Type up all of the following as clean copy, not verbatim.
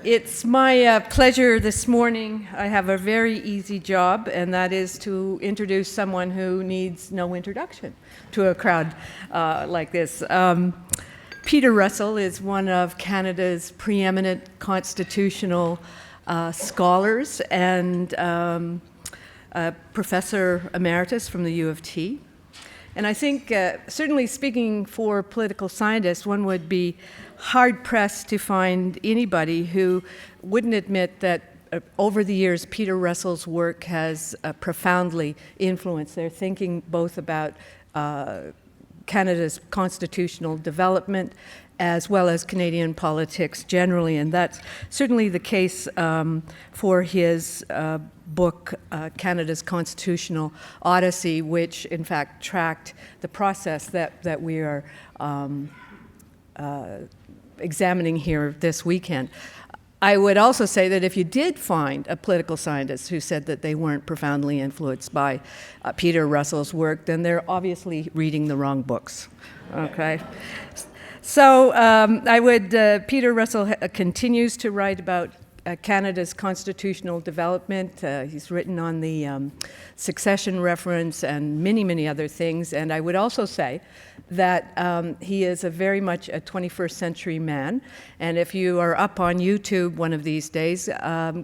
It's my pleasure this morning. I have a very easy job, and that is to introduce someone who needs no introduction to a crowd like this. Peter Russell is one of Canada's preeminent constitutional scholars and Professor Emeritus from the U of T. And I think, certainly speaking for political scientists, one would be hard-pressed to find anybody who wouldn't admit that over the years, Peter Russell's work has profoundly influenced their thinking, both about Canada's constitutional development as well as Canadian politics generally. And that's certainly the case for his book, Canada's Constitutional Odyssey, which in fact tracked the process that we are examining here this weekend. I would also say that if you did find a political scientist who said that they weren't profoundly influenced by Peter Russell's work, then they're obviously reading the wrong books, okay? So Peter Russell continues to write about Canada's constitutional development. He's written on the succession reference and many, many other things. And I would also say that he is very much a 21st century man. And if you are up on YouTube one of these days,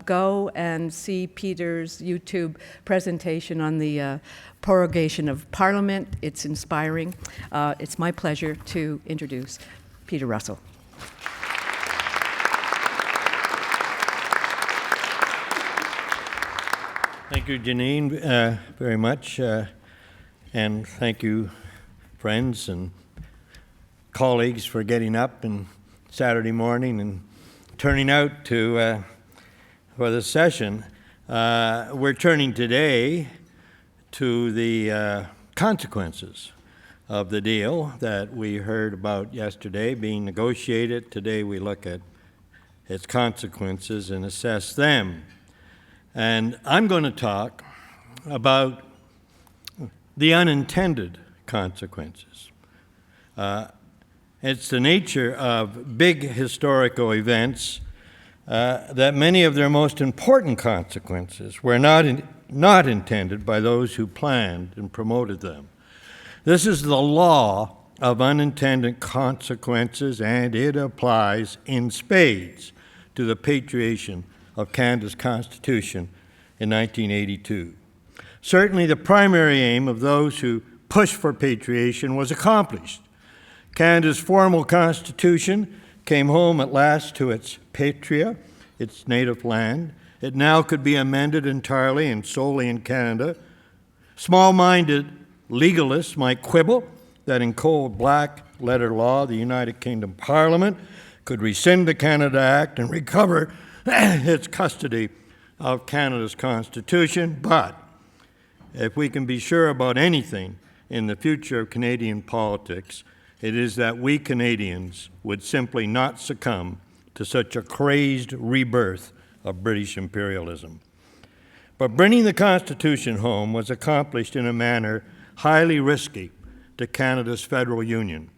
go and see Peter's YouTube presentation on the prorogation of Parliament. It's inspiring. It's my pleasure to introduce Peter Russell. Thank you, Janine, very much. And thank you, friends and colleagues, for getting up on Saturday morning and turning out for the session. We're turning today to the consequences of the deal that we heard about yesterday being negotiated. Today we look at its consequences and assess them. And I'm going to talk about the unintended consequences. It's the nature of big historical events that many of their most important consequences were not intended by those who planned and promoted them. This is the law of unintended consequences, and it applies in spades to the patriation of Canada's Constitution in 1982. Certainly the primary aim of those who pushed for patriation was accomplished. Canada's formal constitution came home at last to its patria, its native land. It now could be amended entirely and solely in Canada. Small-minded legalists might quibble that in cold black-letter law, the United Kingdom Parliament could rescind the Canada Act and recover its custody of Canada's Constitution. But if we can be sure about anything in the future of Canadian politics, it is that we Canadians would simply not succumb to such a crazed rebirth of British imperialism. But bringing the Constitution home was accomplished in a manner highly risky to Canada's federal union.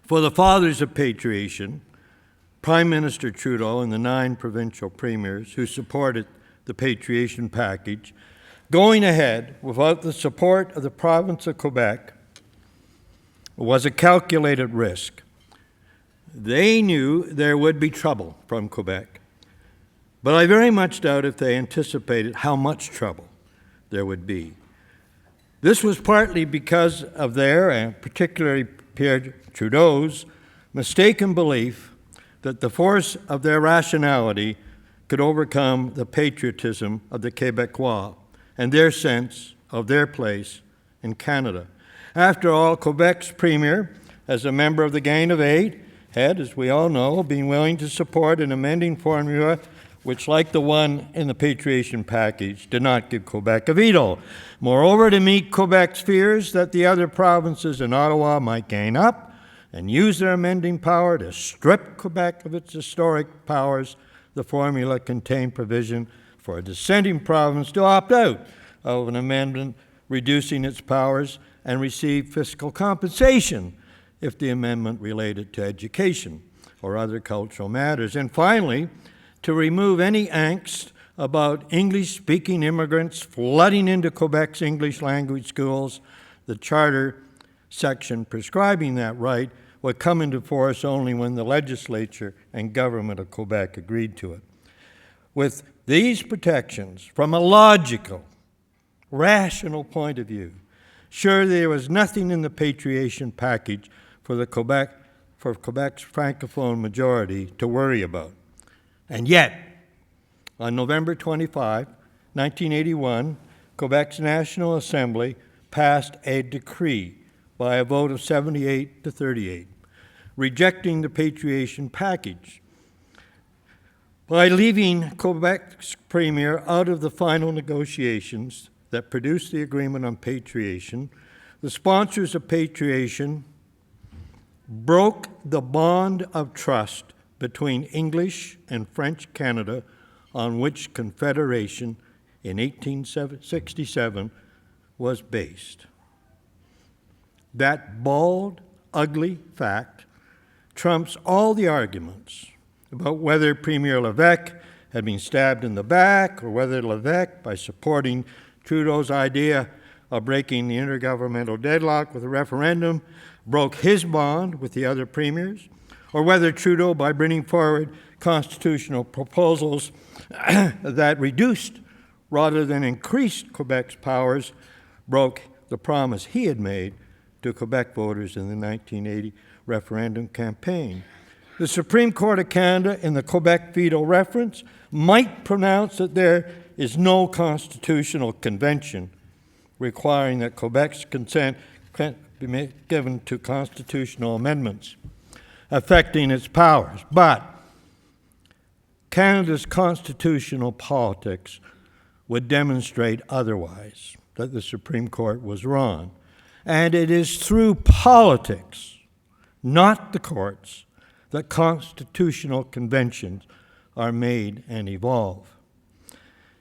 For the fathers of patriation, Prime Minister Trudeau and the 9 provincial premiers who supported the patriation package, going ahead without the support of the province of Quebec was a calculated risk. They knew there would be trouble from Quebec, but I very much doubt if they anticipated how much trouble there would be. This was partly because of their, and particularly Pierre Trudeau's, mistaken belief that the force of their rationality could overcome the patriotism of the Québécois and their sense of their place in Canada. After all, Quebec's premier, as a member of the Gang of Eight, had, as we all know, been willing to support an amending formula which, like the one in the patriation package, did not give Quebec a veto. Moreover, to meet Quebec's fears that the other provinces in Ottawa might gain up and use their amending power to strip Quebec of its historic powers, the formula contained provision for a dissenting province to opt out of an amendment reducing its powers and receive fiscal compensation if the amendment related to education. or other cultural matters. And finally, to remove any angst about English-speaking immigrants flooding into Quebec's English language schools, the charter section prescribing that right would come into force only when the legislature and government of Quebec agreed to it. With these protections, from a logical, rational point of view, sure, there was nothing in the Patriation package for Quebec's Francophone majority to worry about. And yet, on November 25, 1981, Quebec's National Assembly passed a decree by a vote of 78 to 38, rejecting the Patriation package. By leaving Quebec's Premier out of the final negotiations that produced the agreement on Patriation, the sponsors of Patriation broke the bond of trust between English and French Canada on which Confederation in 1867 was based. That bald, ugly fact trumps all the arguments about whether Premier Lévesque had been stabbed in the back or whether Lévesque, by supporting Trudeau's idea of breaking the intergovernmental deadlock with a referendum, broke his bond with the other premiers, or whether Trudeau, by bringing forward constitutional proposals that reduced rather than increased Quebec's powers, broke the promise he had made to Quebec voters in the 1980 referendum campaign. The Supreme Court of Canada, in the Quebec veto reference, might pronounce that there is no constitutional convention requiring that Quebec's consent be given to constitutional amendments affecting its powers. But Canada's constitutional politics would demonstrate otherwise, that the Supreme Court was wrong. And it is through politics, not the courts, that constitutional conventions are made and evolve.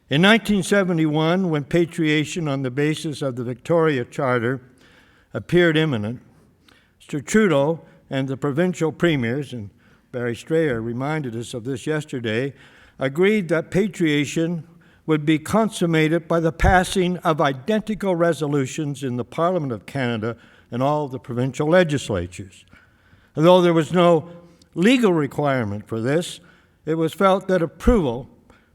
In 1971, when patriation on the basis of the Victoria Charter appeared imminent, Mr. Trudeau and the provincial premiers, and Barry Strayer reminded us of this yesterday, agreed that patriation would be consummated by the passing of identical resolutions in the Parliament of Canada and all the provincial legislatures. Although there was no legal requirement for this, it was felt that approval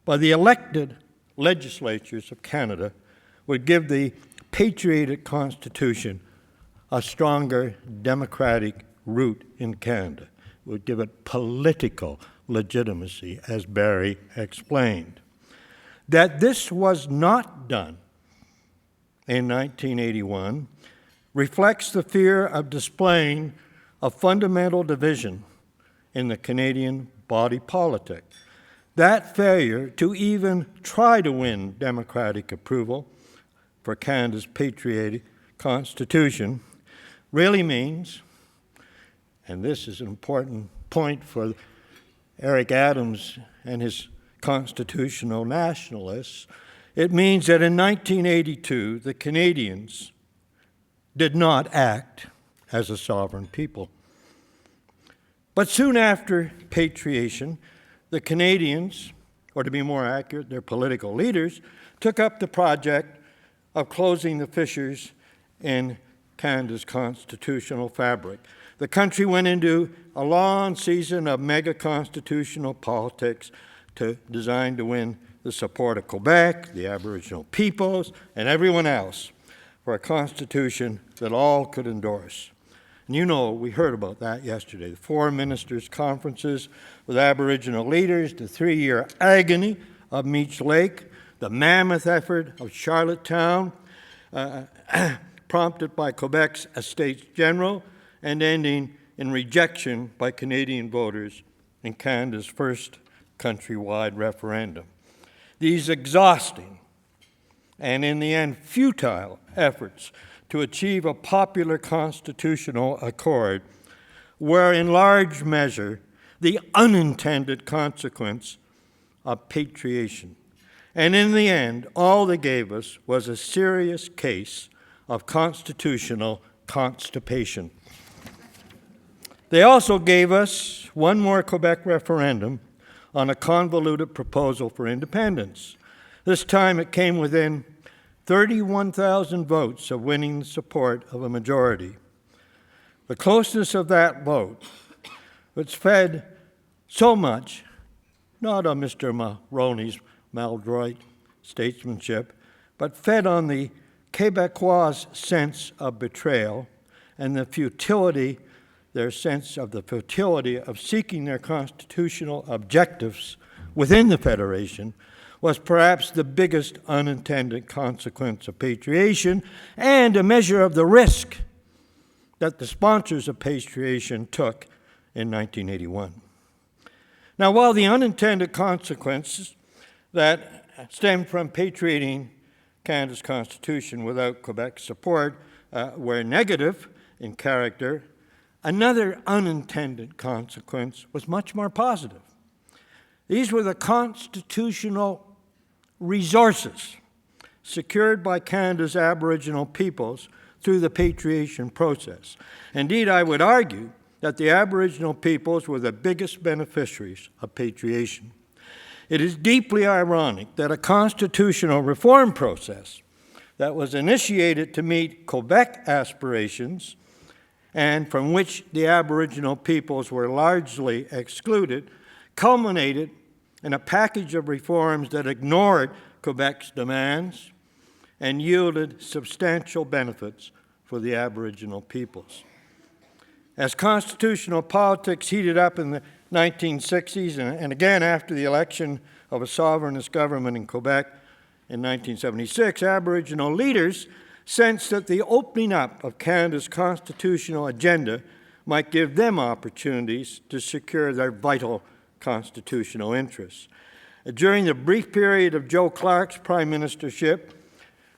by the elected legislatures of Canada would give the patriotic Constitution a stronger democratic root in Canada. It would give it political legitimacy, as Barry explained. That this was not done in 1981 reflects the fear of displaying a fundamental division in the Canadian body politic. That failure to even try to win democratic approval for Canada's patriotic constitution really means, and this is an important point for Eric Adams and his constitutional nationalists, it means that in 1982, the Canadians did not act as a sovereign people. But soon after patriation, the Canadians, or to be more accurate, their political leaders, took up the project of closing the fissures in Canada's constitutional fabric. The country went into a long season of mega-constitutional politics designed to win the support of Quebec, the Aboriginal peoples, and everyone else for a constitution that all could endorse. And you know, we heard about that yesterday. The 4 ministers' conferences with Aboriginal leaders, the 3-year agony of Meech Lake, the mammoth effort of Charlottetown, prompted by Quebec's Estates General, and ending in rejection by Canadian voters in Canada's first countrywide referendum. These exhausting and, in the end, futile efforts to achieve a popular constitutional accord were in large measure the unintended consequence of patriation. And in the end, all they gave us was a serious case of constitutional constipation. They also gave us one more Quebec referendum on a convoluted proposal for independence. This time it came within 31,000 votes of winning the support of a majority. The closeness of that vote, which fed so much, not on Mr. Mulroney's maladroit statesmanship, but fed on the Quebecois' sense of betrayal and their sense of the futility of seeking their constitutional objectives within the Federation, was perhaps the biggest unintended consequence of patriation and a measure of the risk that the sponsors of patriation took in 1981. Now, while the unintended consequences that stem from patriating Canada's Constitution without Quebec's support were negative in character, another unintended consequence was much more positive. These were the constitutional resources secured by Canada's Aboriginal peoples through the patriation process. Indeed, I would argue that the Aboriginal peoples were the biggest beneficiaries of patriation. It is deeply ironic that a constitutional reform process that was initiated to meet Quebec aspirations and from which the Aboriginal peoples were largely excluded culminated in a package of reforms that ignored Quebec's demands and yielded substantial benefits for the Aboriginal peoples. As constitutional politics heated up in the 1960s and again after the election of a sovereignist government in Quebec in 1976, Aboriginal leaders sensed that the opening up of Canada's constitutional agenda might give them opportunities to secure their vital constitutional interests. During the brief period of Joe Clark's prime ministership,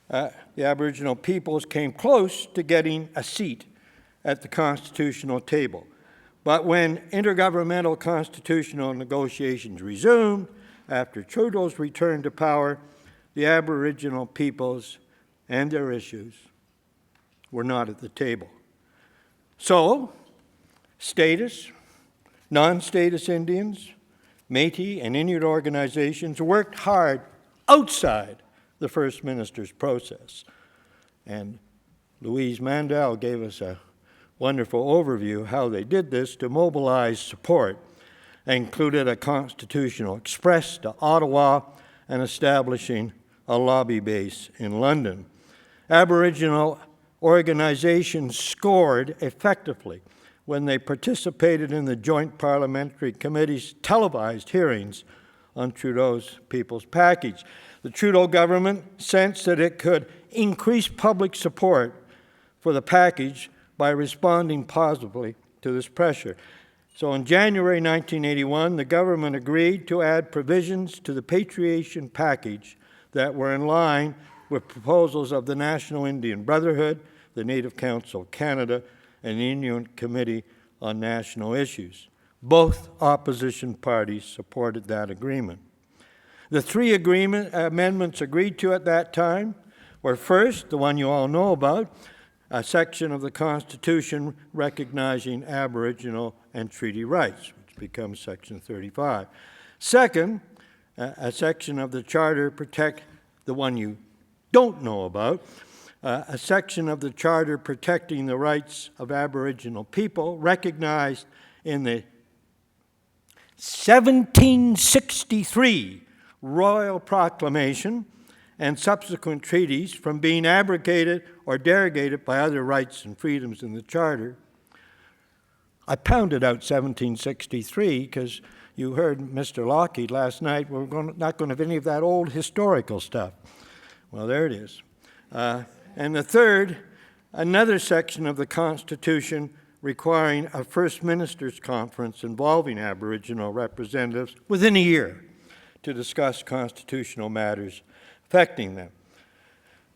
the Aboriginal peoples came close to getting a seat at the constitutional table. But when intergovernmental constitutional negotiations resumed after Trudeau's return to power, the Aboriginal peoples and their issues were not at the table. So, status, non-status Indians, Métis, and Inuit organizations worked hard outside the First Minister's process. And Louise Mandel gave us a wonderful overview how they did this to mobilize support. They included a constitutional express to Ottawa and establishing a lobby base in London. Aboriginal organizations scored effectively when they participated in the Joint Parliamentary Committee's televised hearings on Trudeau's People's Package. The Trudeau government sensed that it could increase public support for the package by responding positively to this pressure. So in January 1981, the government agreed to add provisions to the Patriation Package that were in line with proposals of the National Indian Brotherhood, the Native Council of Canada, and the Inuit Committee on National Issues. Both opposition parties supported that agreement. The three amendments agreed to at that time were first, the one you all know about, a section of the Constitution recognizing Aboriginal and treaty rights, which becomes Section 35. Second, a section of the Charter the one you don't know about, a section of the Charter protecting the rights of Aboriginal people recognized in the 1763 Royal Proclamation and subsequent treaties from being abrogated or derogated by other rights and freedoms in the Charter. I pounded out 1763 because you heard Mr. Lockheed last night, we're not going to have any of that old historical stuff. Well, there it is. And the third, another section of the Constitution requiring a First Minister's Conference involving Aboriginal representatives within a year to discuss constitutional matters affecting them.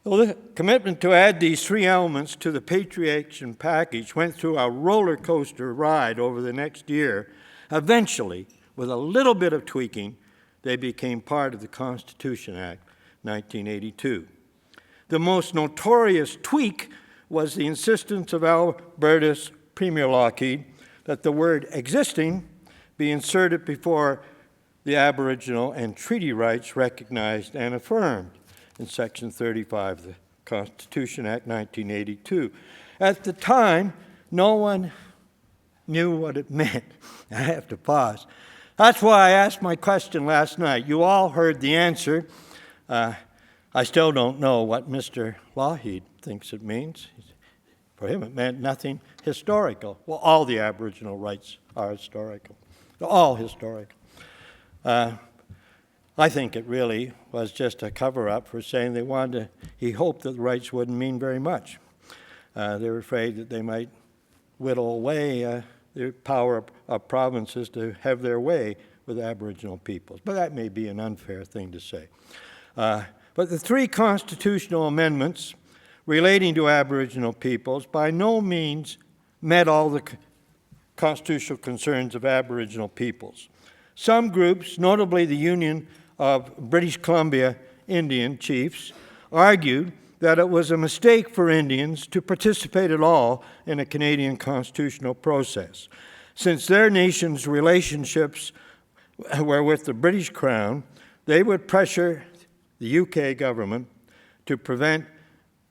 Well, the commitment to add these three elements to the Patriation Package went through a roller coaster ride over the next year. Eventually, with a little bit of tweaking, they became part of the Constitution Act, 1982. The most notorious tweak was the insistence of Alberta's Premier Lockheed that the word existing be inserted before the Aboriginal and treaty rights recognized and affirmed in Section 35 of the Constitution Act 1982. At the time, no one knew what it meant. I have to pause. That's why I asked my question last night. You all heard the answer. I still don't know what Mr. Lougheed thinks it means. For him, it meant nothing historical. Well, all the Aboriginal rights are historical. They're all historical. I think it really was just a cover-up for saying he hoped that the rights wouldn't mean very much. They were afraid that they might whittle away the power of provinces to have their way with Aboriginal peoples. But that may be an unfair thing to say. But the three constitutional amendments relating to Aboriginal peoples by no means met all the constitutional concerns of Aboriginal peoples. Some groups, notably the Union of British Columbia Indian Chiefs, argued that it was a mistake for Indians to participate at all in a Canadian constitutional process, since their nation's relationships were with the British Crown. They would pressure the UK government to prevent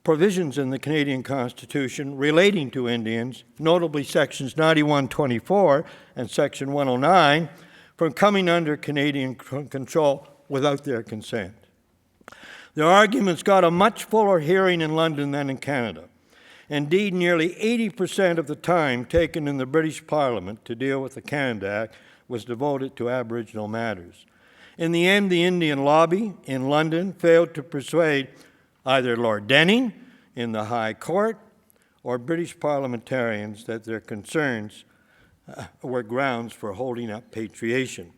provisions in the Canadian Constitution relating to Indians, notably Sections 9124 and Section 109, from coming under Canadian control without their consent. Their arguments got a much fuller hearing in London than in Canada. Indeed, nearly 80% of the time taken in the British Parliament to deal with the Canada Act was devoted to Aboriginal matters. In the end, the Indian lobby in London failed to persuade either Lord Denning in the High Court or British parliamentarians that their concerns were grounds for holding up patriation.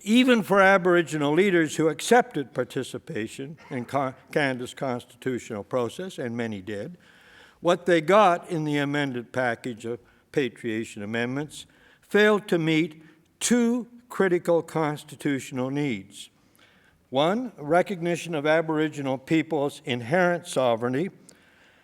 Even for Aboriginal leaders who accepted participation in Canada's constitutional process, and many did, what they got in the amended package of patriation amendments failed to meet two critical constitutional needs. One, recognition of Aboriginal people's inherent sovereignty,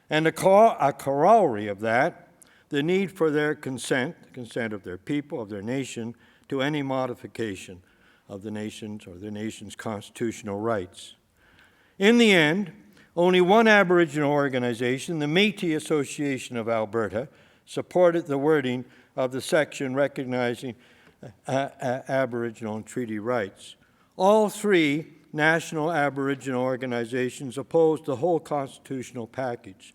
and a corollary of that, the need for their consent, the consent of their people, of their nation, to any modification of the nation's or their nation's constitutional rights. In the end, only one Aboriginal organization, the Métis Association of Alberta, supported the wording of the section recognizing Aboriginal and treaty rights. All three national Aboriginal organizations opposed the whole constitutional package.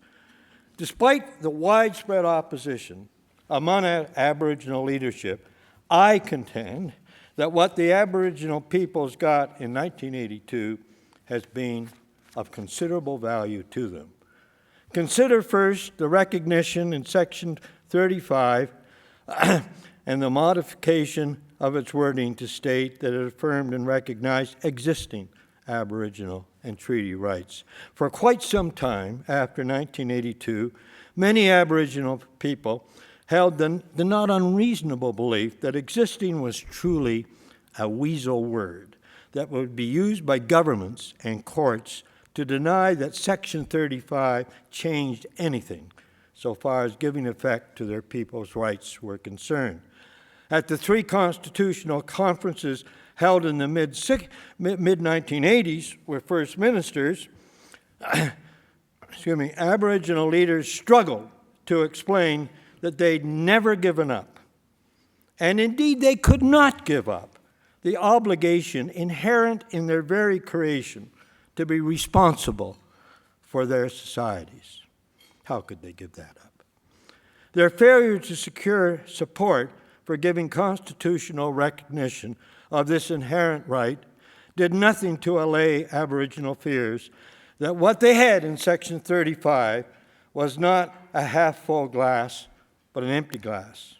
Despite the widespread opposition among Aboriginal leadership, I contend that what the Aboriginal peoples got in 1982 has been of considerable value to them. Consider first the recognition in Section 35 and the modification of its wording to state that it affirmed and recognized existing Aboriginal and treaty rights. For quite some time after 1982, many Aboriginal people held the not unreasonable belief that existing was truly a weasel word that would be used by governments and courts to deny that Section 35 changed anything so far as giving effect to their people's rights were concerned. At the three constitutional conferences held in the mid-1980s with First Ministers, Aboriginal leaders struggled to explain that they'd never given up, and indeed they could not give up, the obligation inherent in their very creation to be responsible for their societies. How could they give that up? Their failure to secure support for giving constitutional recognition of this inherent right did nothing to allay Aboriginal fears that what they had in Section 35 was not a half-full glass, but an empty glass.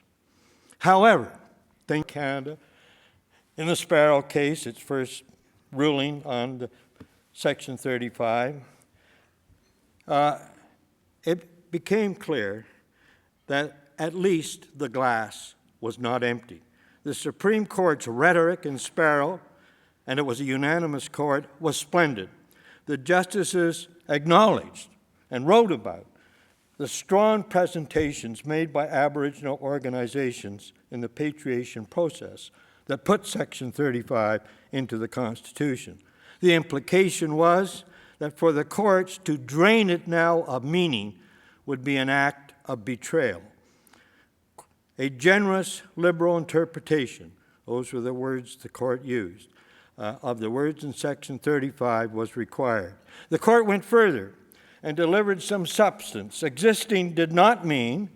However, in Canada, in the Sparrow case, its first ruling on the Section 35, it became clear that at least the glass was not empty. The Supreme Court's rhetoric in Sparrow, and it was a unanimous court, was splendid. The justices acknowledged and wrote about the strong presentations made by Aboriginal organizations in the patriation process that put Section 35 into the Constitution. The implication was that for the courts to drain it now of meaning would be an act of betrayal. A generous, liberal interpretation, those were the words the court used, of the words in Section 35 was required. The court went further and delivered some substance. Existing did not mean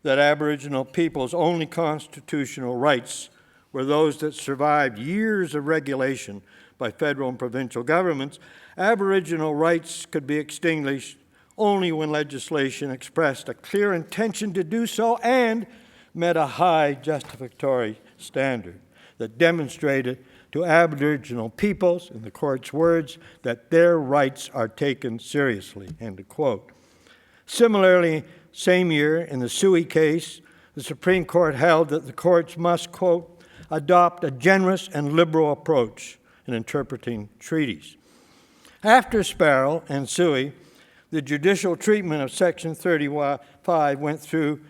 that Aboriginal people's only constitutional rights were those that survived years of regulation by federal and provincial governments. Aboriginal rights could be extinguished only when legislation expressed a clear intention to do so and met a high justificatory standard that demonstrated to Aboriginal peoples, in the court's words, that their rights are taken seriously, end of quote. Similarly, same year, in the Suey case, the Supreme Court held that the courts must, quote, adopt a generous and liberal approach in interpreting treaties. After Sparrow and Suey, the judicial treatment of Section 35 went through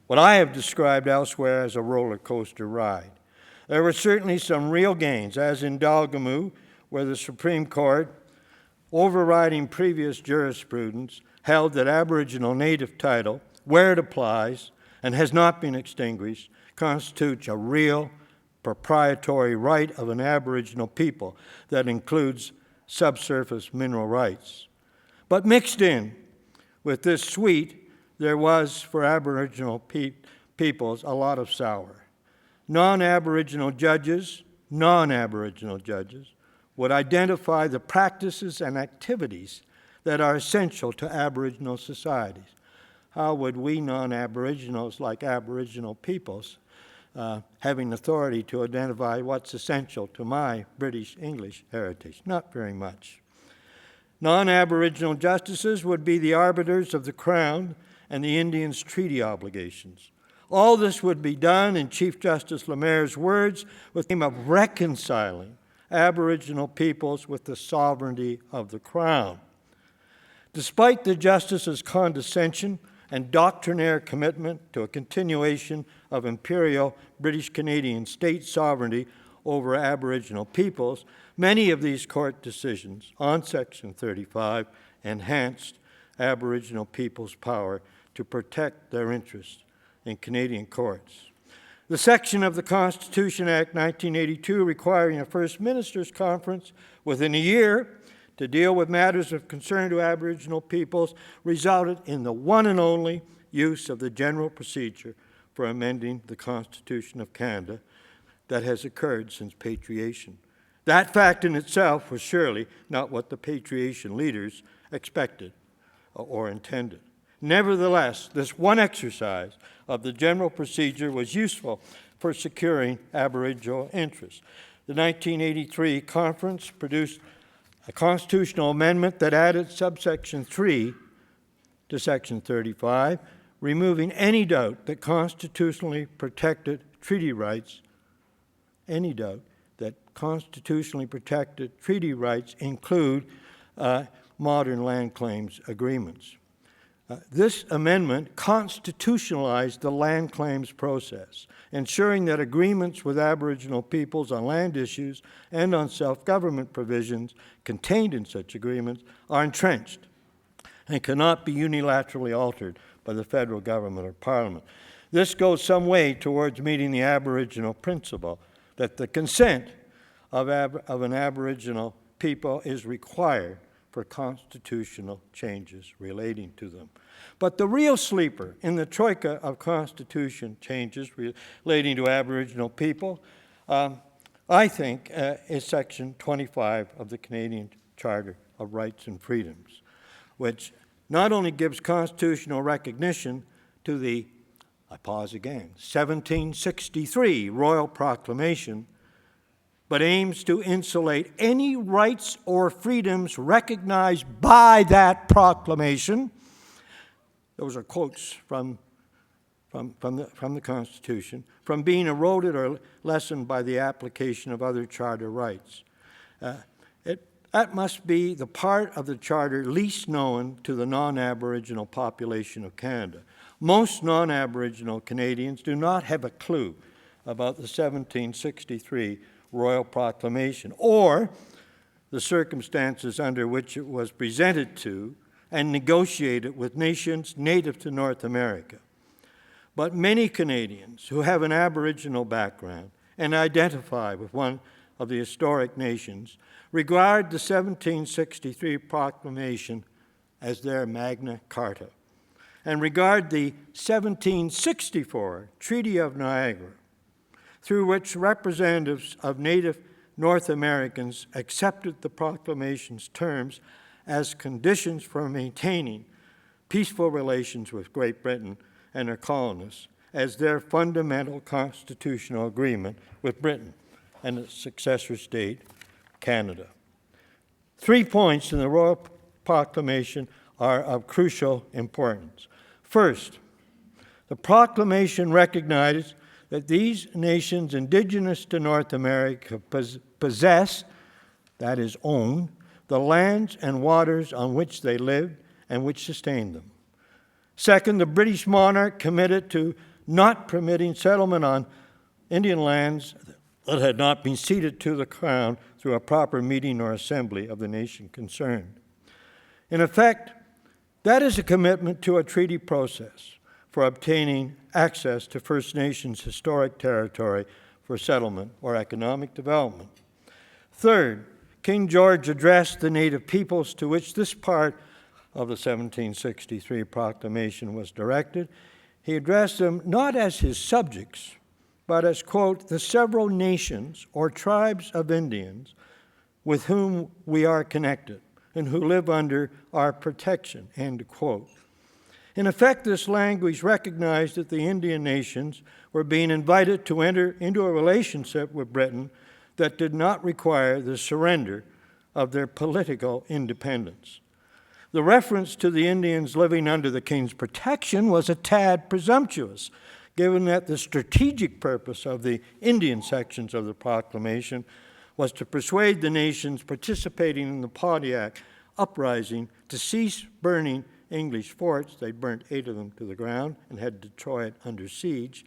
what I have described elsewhere as a roller coaster ride. There were certainly some real gains, as in Dalgamu, where the Supreme Court, overriding previous jurisprudence, held that Aboriginal native title, where it applies and has not been extinguished, constitutes a real proprietary right of an Aboriginal people that includes subsurface mineral rights. But mixed in with this sweet, there was, for Aboriginal peoples, a lot of sour. Non-Aboriginal judges would identify the practices and activities that are essential to Aboriginal societies. How would we non-Aboriginals, like Aboriginal peoples, having authority to identify what's essential to my British English heritage? Not very much. Non-Aboriginal justices would be the arbiters of the Crown and the Indians' treaty obligations. All this would be done, in Chief Justice Lemaire's words, with the aim of reconciling Aboriginal peoples with the sovereignty of the Crown. Despite the Justice's condescension and doctrinaire commitment to a continuation of imperial British Canadian state sovereignty over Aboriginal peoples, many of these court decisions on Section 35 enhanced Aboriginal peoples' power to protect their interests in Canadian courts. The section of the Constitution Act 1982 requiring a First Minister's Conference within a year to deal with matters of concern to Aboriginal peoples resulted in the one and only use of the general procedure for amending the Constitution of Canada that has occurred since patriation. That fact in itself was surely not what the patriation leaders expected or intended. Nevertheless, this one exercise of the general procedure was useful for securing Aboriginal interests. The 1983 conference produced a constitutional amendment that added subsection 3 to Section 35, removing any doubt that constitutionally protected treaty rights, include modern land claims agreements. This amendment constitutionalized the land claims process, ensuring that agreements with Aboriginal peoples on land issues and on self-government provisions contained in such agreements are entrenched and cannot be unilaterally altered by the federal government or Parliament. This goes some way towards meeting the Aboriginal principle that the consent of an Aboriginal people is required for constitutional changes relating to them. But the real sleeper in the troika of constitution changes relating to Aboriginal people, I think, is Section 25 of the Canadian Charter of Rights and Freedoms, which not only gives constitutional recognition to the, 1763 Royal Proclamation, but aims to insulate any rights or freedoms recognized by that proclamation. Those are quotes from the Constitution, from being eroded or lessened by the application of other charter rights. That must be the part of the Charter least known to the non-Aboriginal population of Canada. Most non-Aboriginal Canadians do not have a clue about the 1763 Royal Proclamation or the circumstances under which it was presented to and negotiated with nations native to North America. But many Canadians who have an Aboriginal background and identify with one of the historic nations regard the 1763 Proclamation as their Magna Carta and regard the 1764 Treaty of Niagara, through which representatives of Native North Americans accepted the proclamation's terms as conditions for maintaining peaceful relations with Great Britain and her colonists as their fundamental constitutional agreement with Britain and its successor state, Canada. 3 points in the Royal Proclamation are of crucial importance. First, the proclamation recognizes that these nations indigenous to North America possess, that is, own, the lands and waters on which they lived and which sustained them. Second, the British monarch committed to not permitting settlement on Indian lands that had not been ceded to the Crown through a proper meeting or assembly of the nation concerned. In effect, that is a commitment to a treaty process for obtaining access to First Nations historic territory for settlement or economic development. Third, King George addressed the native peoples to which this part of the 1763 Proclamation was directed. He addressed them not as his subjects, but as, quote, the several nations or tribes of Indians with whom we are connected and who live under our protection, end quote. In effect, this language recognized that the Indian nations were being invited to enter into a relationship with Britain that did not require the surrender of their political independence. The reference to the Indians living under the King's protection was a tad presumptuous, given that the strategic purpose of the Indian sections of the proclamation was to persuade the nations participating in the Pontiac uprising to cease burning English forts. They burnt 8 of them to the ground and had Detroit under siege,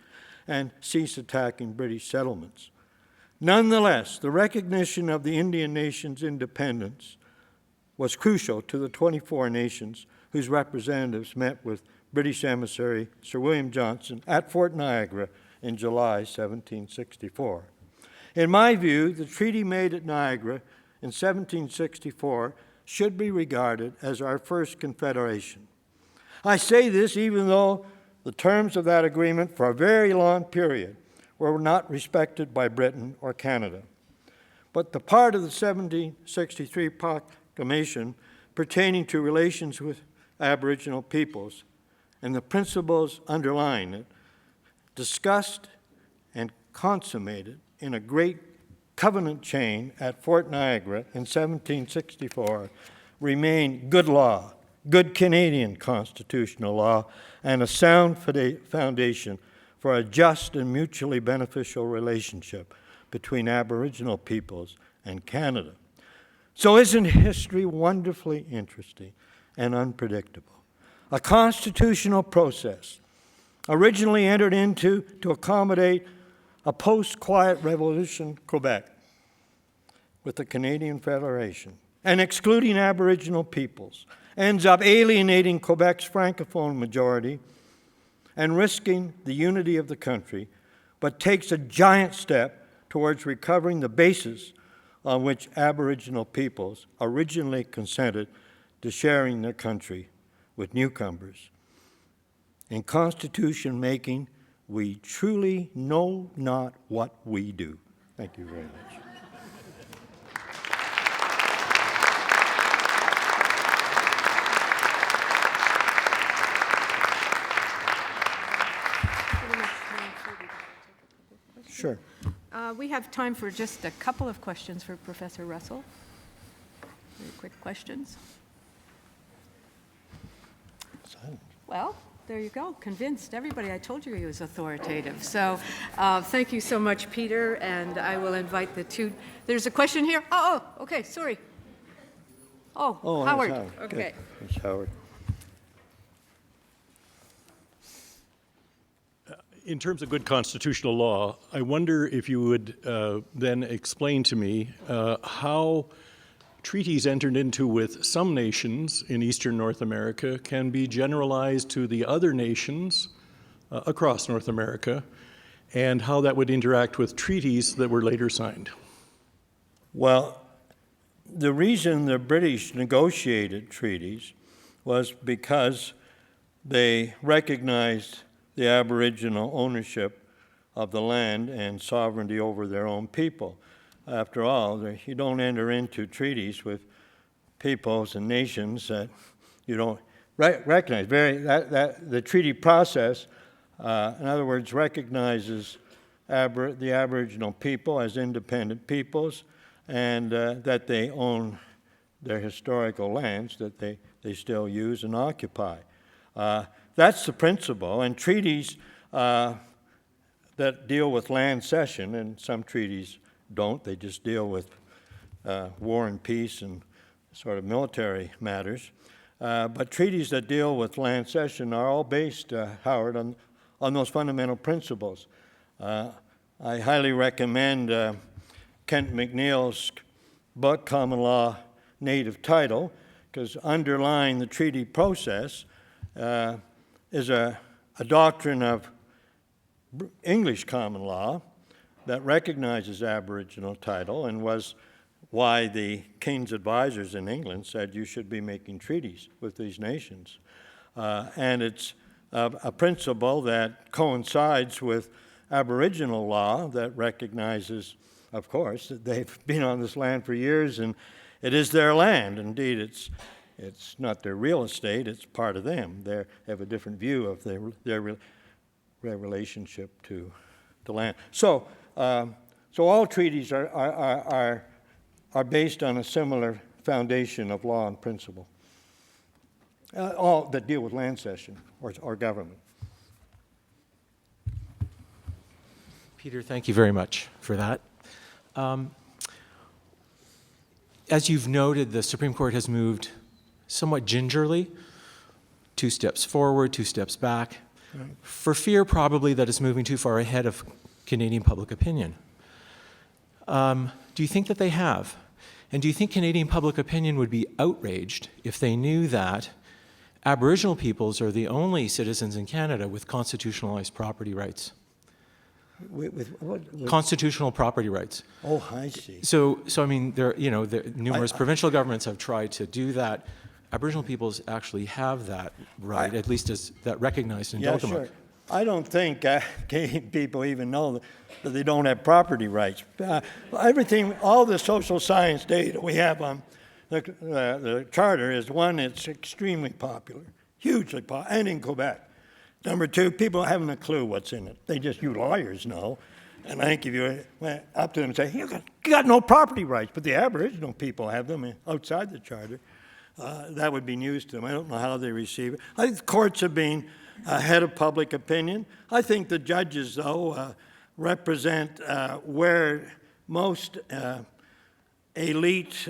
and cease attacking British settlements. Nonetheless, the recognition of the Indian nation's independence was crucial to the 24 nations whose representatives met with British emissary Sir William Johnson at Fort Niagara in July 1764. In my view, the treaty made at Niagara in 1764 should be regarded as our first confederation. I say this even though the terms of that agreement for a very long period were not respected by Britain or Canada. But the part of the 1763 Proclamation pertaining to relations with Aboriginal peoples and the principles underlying it, discussed and consummated in a great covenant chain at Fort Niagara in 1764, remain good law, good Canadian constitutional law, and a sound foundation for a just and mutually beneficial relationship between Aboriginal peoples and Canada. So isn't history wonderfully interesting and unpredictable? A constitutional process originally entered into to accommodate a post-Quiet Revolution Quebec with the Canadian Federation and excluding Aboriginal peoples, ends up alienating Quebec's Francophone majority and risking the unity of the country, but takes a giant step towards recovering the basis on which Aboriginal peoples originally consented to sharing their country with newcomers. In constitution making, we truly know not what we do. Thank you very much. Sure. We have time for just a couple of questions for Professor Russell. Very quick questions. Silence. Well, there you go. Convinced everybody. I told you he was authoritative. So thank you so much, Peter. And I will invite the two. There's a question here. Oh, okay. Sorry. Oh, Oh, Howard. that's Howard. Okay. Good. That's Howard. In terms of good constitutional law, I wonder if you would then explain to me how treaties entered into with some nations in Eastern North America can be generalized to the other nations across North America, and how that would interact with treaties that were later signed. Well, the reason the British negotiated treaties was because they recognized the Aboriginal ownership of the land and sovereignty over their own people. After all, you don't enter into treaties with peoples and nations that you don't recognize. The treaty process, in other words, recognizes the Aboriginal people as independent peoples, and that they own their historical lands that they still use and occupy. That's the principle, and treaties that deal with land cession, and some treaties don't, they just deal with war and peace and sort of military matters. But treaties that deal with land cession are all based, Howard, on those fundamental principles. I highly recommend Kent McNeil's book, Common Law Native Title, because underlying the treaty process is a doctrine of English common law that recognizes Aboriginal title, and was why the King's advisors in England said you should be making treaties with these nations. And it's a principle that coincides with Aboriginal law that recognizes, of course, that they've been on this land for years and it is their land. Indeed, it's not their real estate, it's part of them. They have a different view of their relationship to the land. So all treaties are based on a similar foundation of law and principle, all that deal with land cession or government. Peter, thank you very much for that. As you've noted, the Supreme Court has moved somewhat gingerly, 2 steps forward, 2 steps back, right, for fear probably that it's moving too far ahead of Canadian public opinion. Do you think that they have? And do you think Canadian public opinion would be outraged if they knew that Aboriginal peoples are the only citizens in Canada with constitutionalized property rights? With constitutional property rights. Oh, I see. So I mean, numerous provincial governments have tried to do that. Aboriginal peoples actually have that right, at least as that recognized in Delgamuukw. Sure. I don't think Canadian people even know that they don't have property rights. All the social science data we have on the Charter is one, it's extremely popular, hugely popular, and in Quebec. Number 2, people haven't a clue what's in it. You lawyers know. And I think if you went up to them and say, you got no property rights, but the Aboriginal people have them outside the Charter, that would be news to them. I don't know how they receive it. I think the courts have been ahead of public opinion. I think the judges, though, represent where most elite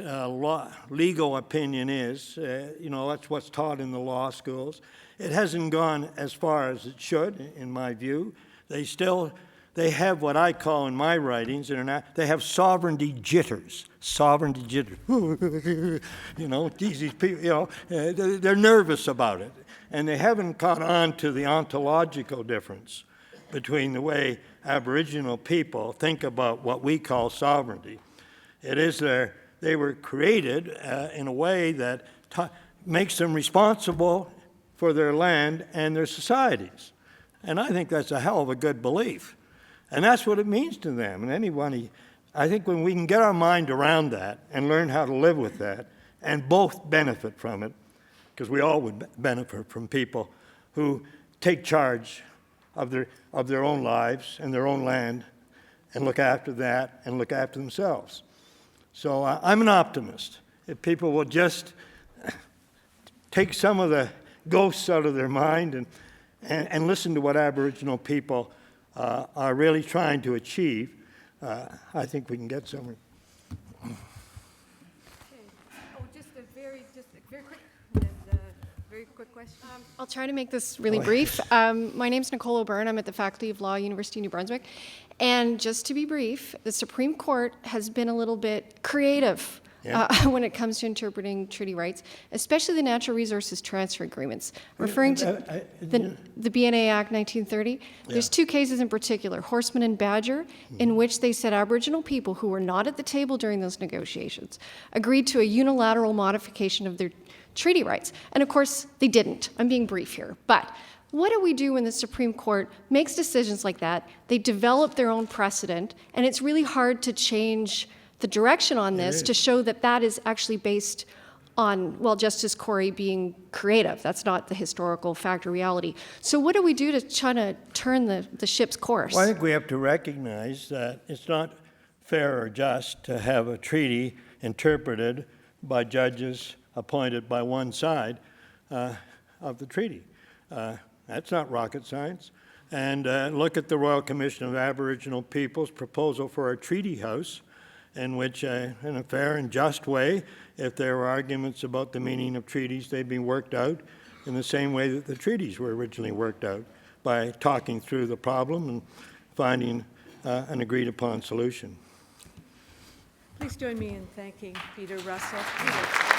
legal opinion is. That's what's taught in the law schools. It hasn't gone as far as it should, in my view. They have what I call in my writings, they have sovereignty jitters. Sovereignty jitters. These people, they're nervous about it. And they haven't caught on to the ontological difference between the way Aboriginal people think about what we call sovereignty. It is they were created in a way that makes them responsible for their land and their societies. And I think that's a hell of a good belief. And that's what it means to them. And I think when we can get our mind around that and learn how to live with that and both benefit from it, because we all would benefit from people who take charge of their own lives and their own land and look after that and look after themselves. So I'm an optimist. If people will just take some of the ghosts out of their mind and listen to what Aboriginal people are really trying to achieve, I think we can get somewhere. Okay. Oh, just a very question? I'll try to make this really brief. My name's Nicole O'Byrne. I'm at the Faculty of Law, University of New Brunswick. And just to be brief, the Supreme Court has been a little bit creative when it comes to interpreting treaty rights, especially the natural resources transfer agreements. Referring to the BNA Act 1930, there's two cases in particular, Horseman and Badger, in which they said Aboriginal people who were not at the table during those negotiations agreed to a unilateral modification of their treaty rights. And of course, they didn't. I'm being brief here. But what do we do when the Supreme Court makes decisions like that? They develop their own precedent, and it's really hard to change the direction on this to show that that is actually based on, well, Justice Corey being creative. That's not the historical fact or reality. So what do we do to try to turn the ship's course? Well, I think we have to recognize that it's not fair or just to have a treaty interpreted by judges appointed by one side of the treaty. That's not rocket science. And look at the Royal Commission of Aboriginal Peoples' proposal for a treaty house, in which, in a fair and just way, if there were arguments about the meaning of treaties, they'd be worked out in the same way that the treaties were originally worked out, by talking through the problem and finding an agreed-upon solution. Please join me in thanking Peter Russell. Peter.